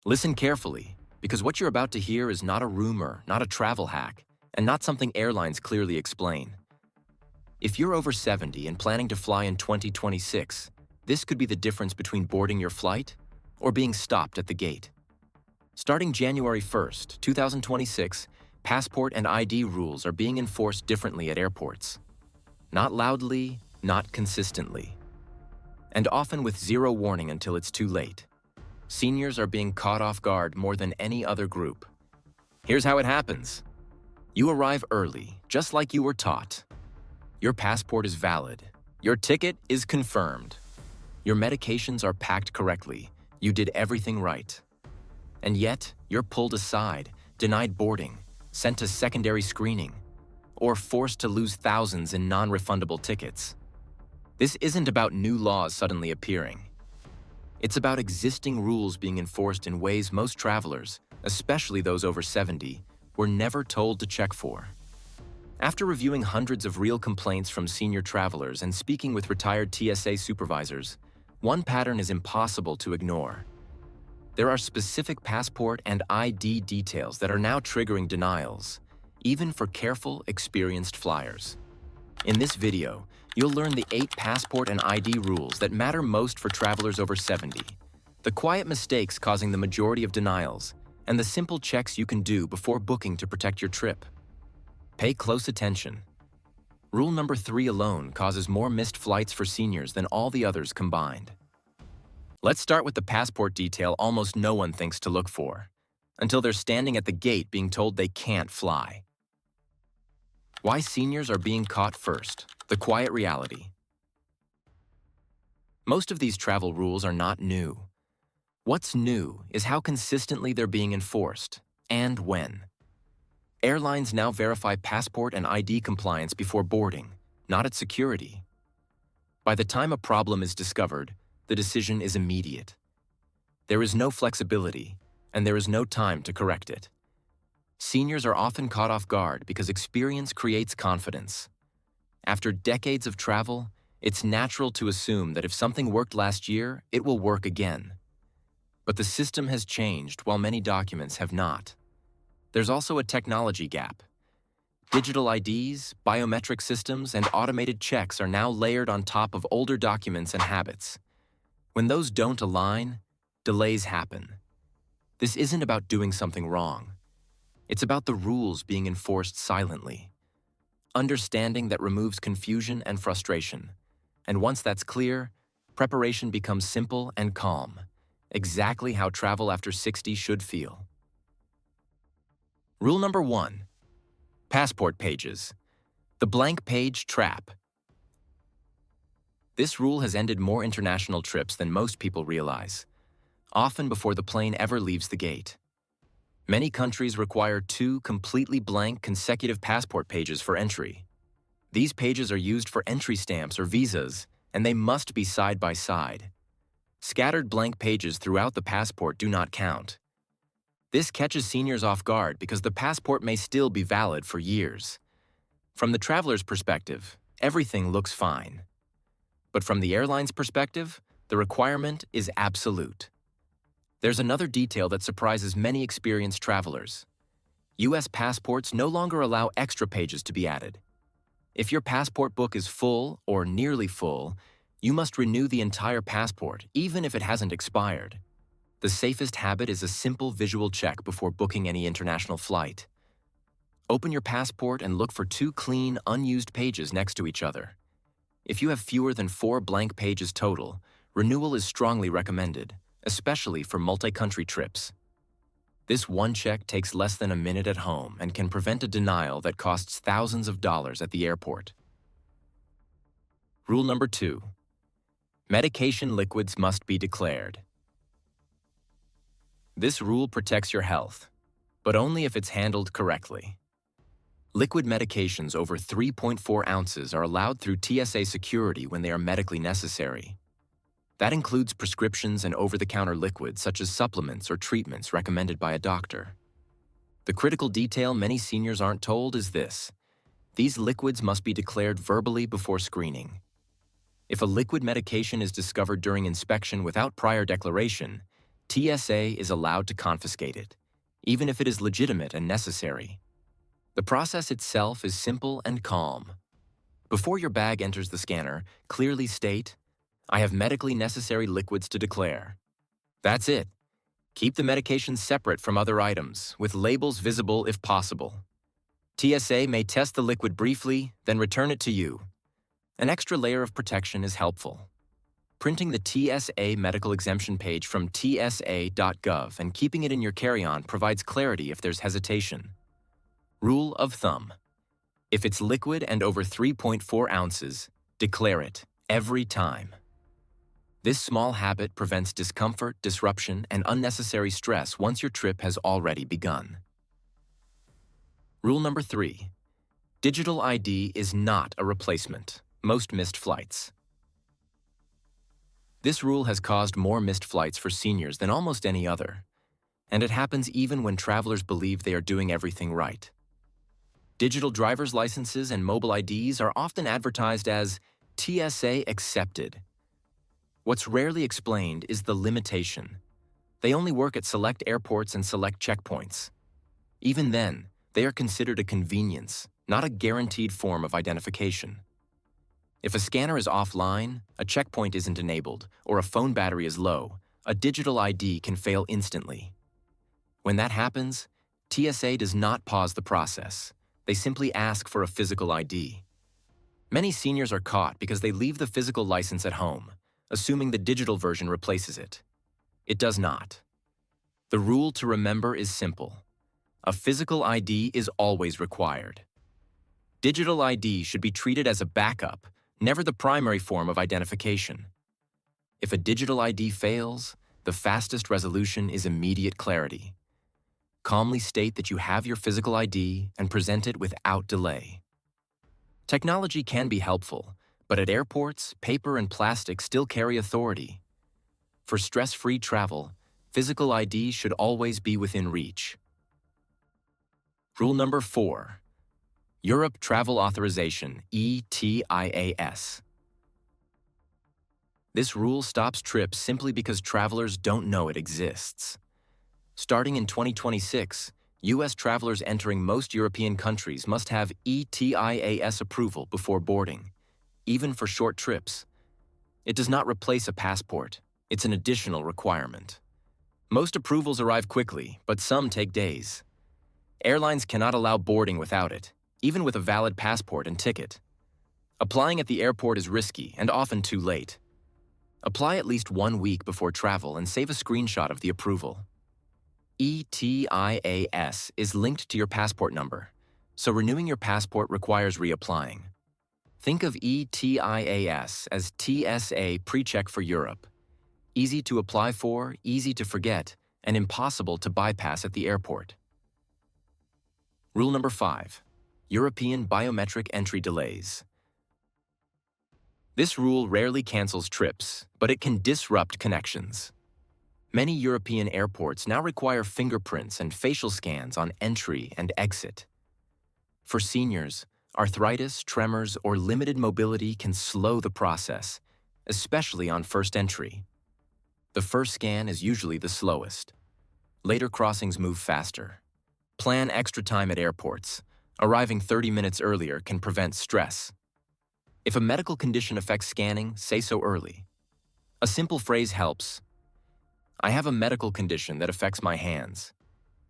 Listen carefully, because what you're about to hear is not a rumor, not a travel hack, and not something airlines clearly explain. If you're over 70 and planning to fly in 2026, this could be the difference between boarding your flight or being stopped at the gate. Starting January 1st, 2026, passport and ID rules are being enforced differently at airports. Not loudly, not consistently, and often with zero warning until it's too late. Seniors are being caught off guard more than any other group. Here's how it happens. You arrive early, just like you were taught. Your passport is valid. Your ticket is confirmed. Your medications are packed correctly. You did everything right. And yet, you're pulled aside, denied boarding, sent to secondary screening, or forced to lose thousands in non-refundable tickets. This isn't about new laws suddenly appearing. It's about existing rules being enforced in ways most travelers, especially those over 70, were never told to check for. After reviewing hundreds of real complaints from senior travelers and speaking with retired TSA supervisors, one pattern is impossible to ignore. There are specific passport and ID details that are now triggering denials, even for careful, experienced flyers. In this video, you'll learn the 8 passport and ID rules that matter most for travelers over 70, the quiet mistakes causing the majority of denials, and the simple checks you can do before booking to protect your trip. Pay close attention. Rule number 3 alone causes more missed flights for seniors than all the others combined. Let's start with the passport detail almost no one thinks to look for, until they're standing at the gate being told they can't fly. Why seniors are being caught first, the quiet reality. Most of these travel rules are not new. What's new is how consistently they're being enforced, and when. Airlines now verify passport and ID compliance before boarding, not at security. By the time a problem is discovered, the decision is immediate. There is no flexibility, and there is no time to correct it. Seniors are often caught off guard because experience creates confidence. After decades of travel, it's natural to assume that if something worked last year, it will work again. But the system has changed while many documents have not. There's also a technology gap. Digital IDs, biometric systems, and automated checks are now layered on top of older documents and habits. When those don't align, delays happen. This isn't about doing something wrong. It's about the rules being enforced silently. Understanding that removes confusion and frustration. And once that's clear, preparation becomes simple and calm, exactly how travel after 60 should feel. Rule number 1. Passport pages. The blank page trap. This rule has ended more international trips than most people realize, often before the plane ever leaves the gate. Many countries require 2 completely blank consecutive passport pages for entry. These pages are used for entry stamps or visas, and they must be side by side. Scattered blank pages throughout the passport do not count. This catches seniors off guard because the passport may still be valid for years. From the traveler's perspective, everything looks fine. But from the airline's perspective, the requirement is absolute. There's another detail that surprises many experienced travelers. U.S. passports no longer allow extra pages to be added. If your passport book is full or nearly full, you must renew the entire passport, even if it hasn't expired. The safest habit is a simple visual check before booking any international flight. Open your passport and look for 2 clean, unused pages next to each other. If you have fewer than 4 blank pages total, renewal is strongly recommended, especially for multi-country trips. This one check takes less than a minute at home and can prevent a denial that costs thousands of dollars at the airport. Rule number 2. Medication liquids must be declared. This rule protects your health, but only if it's handled correctly. Liquid medications over 3.4 ounces are allowed through TSA security when they are medically necessary. That includes prescriptions and over-the-counter liquids such as supplements or treatments recommended by a doctor. The critical detail many seniors aren't told is this: these liquids must be declared verbally before screening. If a liquid medication is discovered during inspection without prior declaration, TSA is allowed to confiscate it, even if it is legitimate and necessary. The process itself is simple and calm. Before your bag enters the scanner, clearly state, "I have medically necessary liquids to declare." That's it. Keep the medications separate from other items, with labels visible if possible. TSA may test the liquid briefly, then return it to you. An extra layer of protection is helpful. Printing the TSA medical exemption page from tsa.gov and keeping it in your carry-on provides clarity if there's hesitation. Rule of thumb: if it's liquid and over 3.4 ounces, declare it every time. This small habit prevents discomfort, disruption, and unnecessary stress once your trip has already begun. Rule number 3. Digital ID is not a replacement. Most missed flights. This rule has caused more missed flights for seniors than almost any other, and it happens even when travelers believe they are doing everything right. Digital driver's licenses and mobile IDs are often advertised as TSA accepted. What's rarely explained is the limitation. They only work at select airports and select checkpoints. Even then, they are considered a convenience, not a guaranteed form of identification. If a scanner is offline, a checkpoint isn't enabled, or a phone battery is low, a digital ID can fail instantly. When that happens, TSA does not pause the process. They simply ask for a physical ID. Many seniors are caught because they leave the physical license at home, assuming the digital version replaces it. It does not. The rule to remember is simple. A physical ID is always required. Digital ID should be treated as a backup, never the primary form of identification. If a digital ID fails, the fastest resolution is immediate clarity. Calmly state that you have your physical ID and present it without delay. Technology can be helpful, but at airports, paper and plastic still carry authority. For stress-free travel, physical ID should always be within reach. Rule number 4. Europe Travel Authorization, ETIAS. This rule stops trips simply because travelers don't know it exists. Starting in 2026, U.S. travelers entering most European countries must have ETIAS approval before boarding, even for short trips. It does not replace a passport. It's an additional requirement. Most approvals arrive quickly, but some take days. Airlines cannot allow boarding without it, even with a valid passport and ticket. Applying at the airport is risky and often too late. Apply at least 1 week before travel and save a screenshot of the approval. ETIAS is linked to your passport number, so renewing your passport requires reapplying. Think of ETIAS as TSA PreCheck for Europe. Easy to apply for, easy to forget, and impossible to bypass at the airport. Rule number 5. European biometric entry delays. This rule rarely cancels trips, but it can disrupt connections. Many European airports now require fingerprints and facial scans on entry and exit. For seniors, arthritis, tremors, or limited mobility can slow the process, especially on first entry. The first scan is usually the slowest. Later crossings move faster. Plan extra time at airports. Arriving 30 minutes earlier can prevent stress. If a medical condition affects scanning, say so early. A simple phrase helps. I have a medical condition that affects my hands.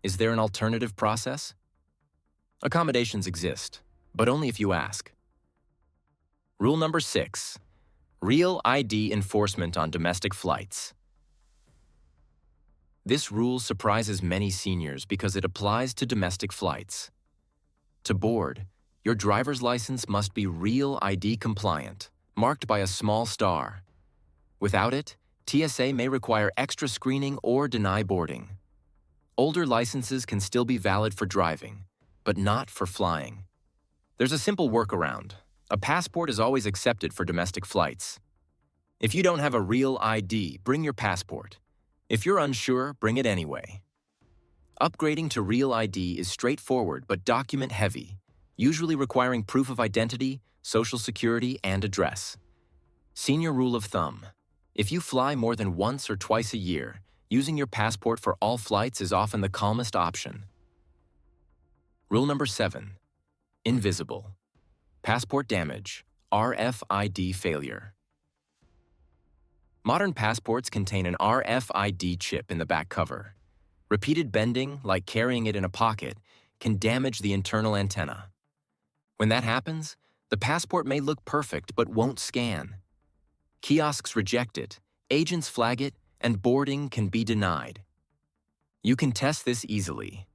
Is there an alternative process? Accommodations exist, but only if you ask. Rule number 6. Real ID enforcement on domestic flights. This rule surprises many seniors because it applies to domestic flights. To board, your driver's license must be Real ID compliant, marked by a small star. Without it, TSA may require extra screening or deny boarding. Older licenses can still be valid for driving, but not for flying. There's a simple workaround. A passport is always accepted for domestic flights. If you don't have a Real ID, bring your passport. If you're unsure, bring it anyway. Upgrading to Real ID is straightforward but document-heavy, usually requiring proof of identity, social security, and address. Senior rule of thumb: if you fly more than once or twice a year, using your passport for all flights is often the calmest option. Rule number 7. Invisible. Passport damage, RFID failure. Modern passports contain an RFID chip in the back cover. Repeated bending, like carrying it in a pocket, can damage the internal antenna. When that happens, the passport may look perfect but won't scan. Kiosks reject it, agents flag it, and boarding can be denied. You can test this easily.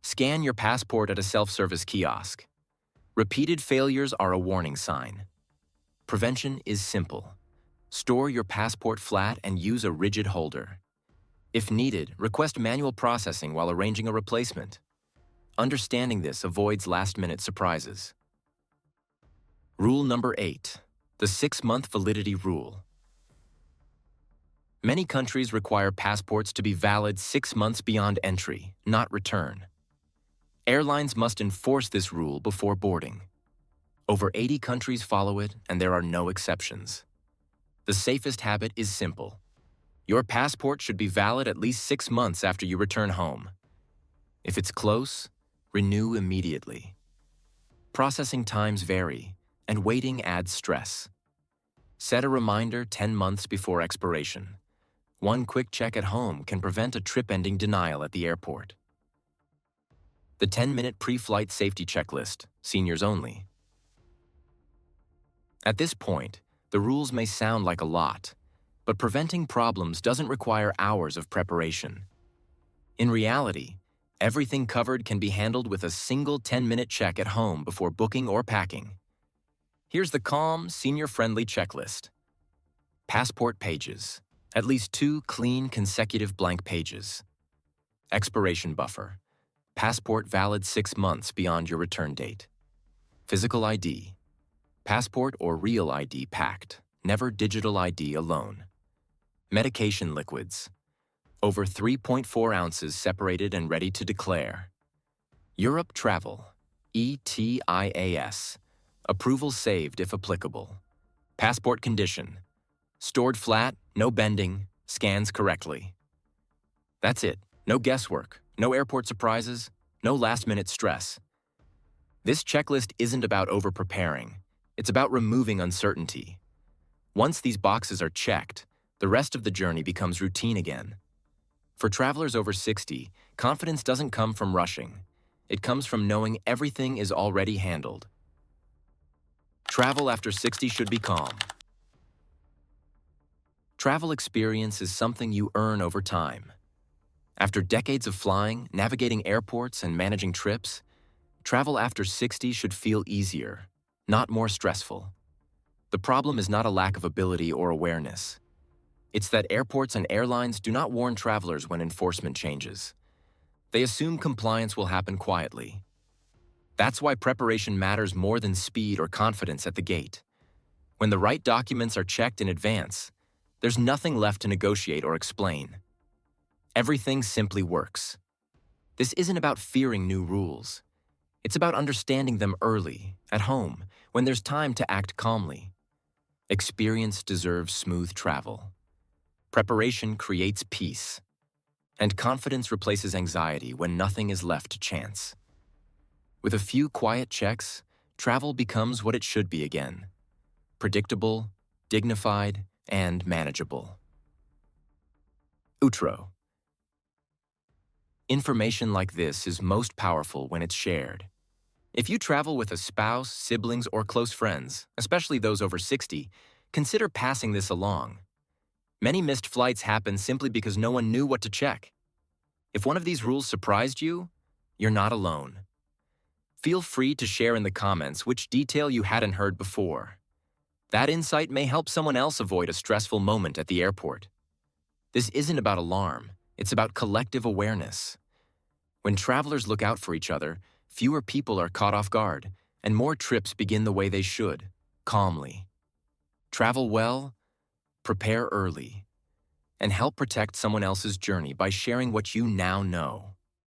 Scan your passport at a self-service kiosk. Repeated failures are a warning sign. Prevention is simple. Store your passport flat and use a rigid holder. If needed, request manual processing while arranging a replacement. Understanding this avoids last-minute surprises. Rule number 8. The 6-month validity rule. Many countries require passports to be valid 6 months beyond entry, not return. Airlines must enforce this rule before boarding. Over 80 countries follow it, and there are no exceptions. The safest habit is simple. Your passport should be valid at least 6 months after you return home. If it's close, renew immediately. Processing times vary, and waiting adds stress. Set a reminder 10 months before expiration. One quick check at home can prevent a trip-ending denial at the airport. The 10-minute pre-flight safety checklist, seniors only. At this point, the rules may sound like a lot, but preventing problems doesn't require hours of preparation. In reality, everything covered can be handled with a single 10-minute check at home before booking or packing. Here's the calm, senior-friendly checklist. Passport pages. At least 2 clean, consecutive blank pages. Expiration buffer. Passport valid 6 months beyond your return date. Physical ID. Passport or real ID packed, never digital ID alone. Medication liquids. Over 3.4 ounces separated and ready to declare. Europe travel. ETIAS. Approval saved if applicable. Passport condition. Stored flat, no bending, scans correctly. That's it. No guesswork, no airport surprises, no last-minute stress. This checklist isn't about over-preparing. It's about removing uncertainty. Once these boxes are checked, the rest of the journey becomes routine again. For travelers over 60, confidence doesn't come from rushing. It comes from knowing everything is already handled. Travel after 60 should be calm. Travel experience is something you earn over time. After decades of flying, navigating airports, and managing trips, travel after 60 should feel easier, not more stressful. The problem is not a lack of ability or awareness. It's that airports and airlines do not warn travelers when enforcement changes. They assume compliance will happen quietly. That's why preparation matters more than speed or confidence at the gate. When the right documents are checked in advance, there's nothing left to negotiate or explain. Everything simply works. This isn't about fearing new rules. It's about understanding them early, at home, when there's time to act calmly. Experience deserves smooth travel. Preparation creates peace. And confidence replaces anxiety when nothing is left to chance. With a few quiet checks, travel becomes what it should be again. Predictable, dignified, and manageable. Outro. Information like this is most powerful when it's shared. If you travel with a spouse, siblings, or close friends, especially those over 60, consider passing this along. Many missed flights happen simply because no one knew what to check. If one of these rules surprised you, you're not alone. Feel free to share in the comments which detail you hadn't heard before. That insight may help someone else avoid a stressful moment at the airport. This isn't about alarm, it's about collective awareness. When travelers look out for each other, fewer people are caught off guard, and more trips begin the way they should, calmly. Travel well, prepare early, and help protect someone else's journey by sharing what you now know.